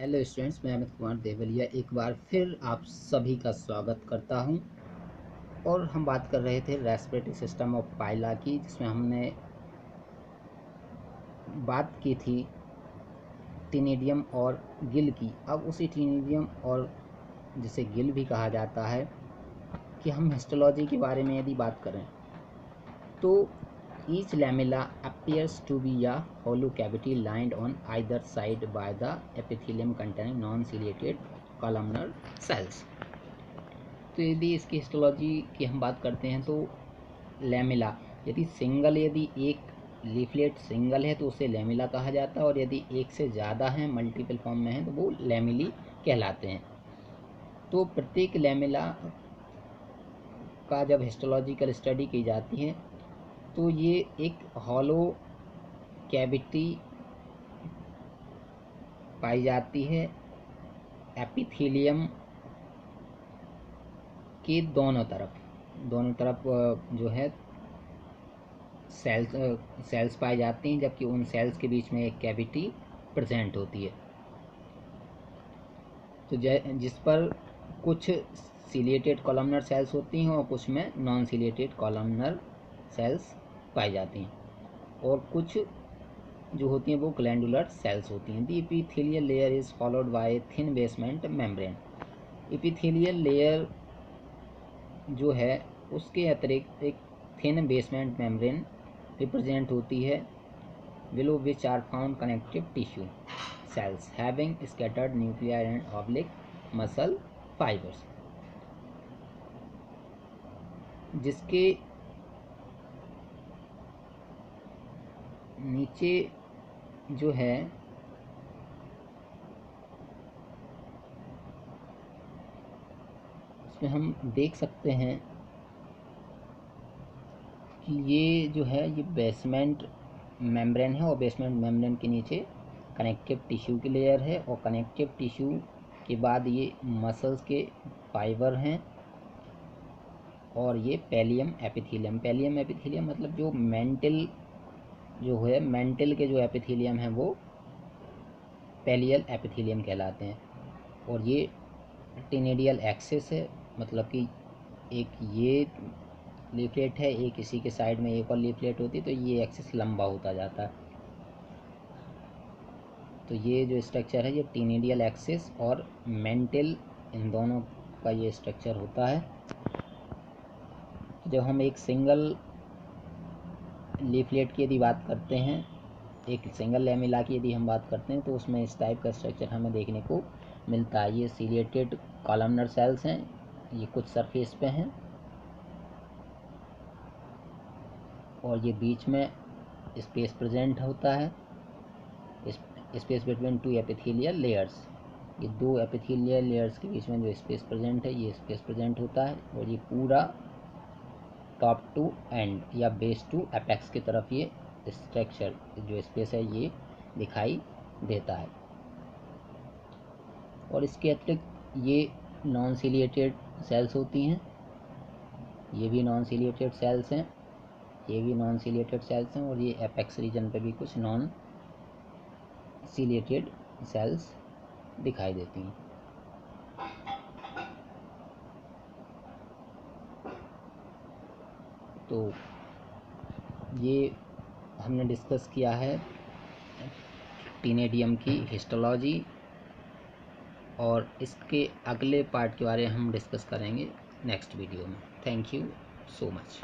Hello students, मैं अमित कुमार देवलिया एक बार फिर आप सभी का स्वागत करता हूं। और हम बात कर रहे थे रेस्पिरेटरी सिस्टम ऑफ पाइला की, जिसमें हमने बात की थी टीनिडियम और गिल की। अब उसी टीनिडियम और जिसे गिल भी कहा जाता है कि हम हिस्टोलॉजी के बारे में यदि बात करें तो each lamella appears to be a hollow cavity lined on either side by the epithelium containing non-ciliated columnar cells। तो यदि इसकी हिस्टोलॉजी की हम बात करते हैं तो लैमेला यदि एक लीफलेट सिंगल है तो उसे लैमेला कहा जाता है, और यदि एक से ज़्यादा हैं, मल्टीपल फॉर्म में हैं, तो वो लैमेली कहलाते हैं। तो प्रत्येक लैमेला का जब हिस्टोलॉजिकल स्टडी की जाती है तो ये एक हॉलो कैविटी पाई जाती है एपिथेलियम के दोनों तरफ जो है सेल्स पाए जाते हैं, जबकि उन सेल्स के बीच में एक कैविटी प्रेजेंट होती है। तो जिस पर कुछ सिलिएटेड कॉलमनर सेल्स होती हैं और कुछ में नॉन सिलिएटेड कॉलमनर सेल्स पाई जाती हैं, और कुछ जो होती हैं वो ग्लैंडुलर सेल्स होती हैं। The epithelial layer is followed by thin basement membrane. Epithelial layer जो है उसके अतिरिक्त एक थिन बेसमेंट मेम्ब्रेन रिप्रेजेंट होती है, below which are found connective tissue cells having scattered nuclei and oblique muscle fibers, जिसके नीचे जो है इसमें हम देख सकते हैं कि ये जो है ये बेसमेंट मेम्ब्रेन है, और बेसमेंट मेम्ब्रेन के नीचे कनेक्टिव टिश्यू की लेयर है, और कनेक्टिव टिश्यू के बाद ये मसल्स के फाइबर हैं, और ये पैलियम एपिथेलियम मतलब जो मेंटल के जो एपिथेलियम है वो पैलियल एपिथेलियम कहलाते हैं। और ये टिनेडियल एक्सिस है, मतलब कि एक ये लीफलेट है, एक इसी के साइड में एक और लीफलेट होती है, तो ये एक्सिस लंबा होता जाता है। तो ये जो स्ट्रक्चर है ये टिनेडियल एक्सिस और मेंटल, इन दोनों का ये स्ट्रक्चर होता है। जब हम एक सिंगल लीफलेट की यदि बात करते हैं, एक सिंगल लैमेला की यदि हम बात करते हैं, तो उसमें इस टाइप का स्ट्रक्चर हमें देखने को मिलता है। ये सिलिएटेड कॉलमनर सेल्स हैं, ये कुछ सरफेस पे हैं, और ये बीच में स्पेस प्रेजेंट होता है, space between two epithelial layers. ये दो एपिथेलियल लेयर्स के बीच में जो स्पेस प्रेजेंट है, ये स्पेस प्रेजेंट होता है, और ये पूरा टॉप टू एंड या बेस टू एपेक्स की तरफ ये स्ट्रक्चर जो स्पेस है ये दिखाई देता है। और इसके अतिरिक्त ये नॉन सिलिएटेड सेल्स होती हैं, ये भी नॉन सिलिएटेड सेल्स हैं, और ये एपेक्स रीजन पे भी कुछ नॉन सिलिएटेड सेल्स दिखाई देती हैं। तो ये हमने डिस्कस किया है टीनेडियम की हिस्टोलॉजी, और इसके अगले पार्ट के बारे में हम डिस्कस करेंगे नेक्स्ट वीडियो में। Thank you so much.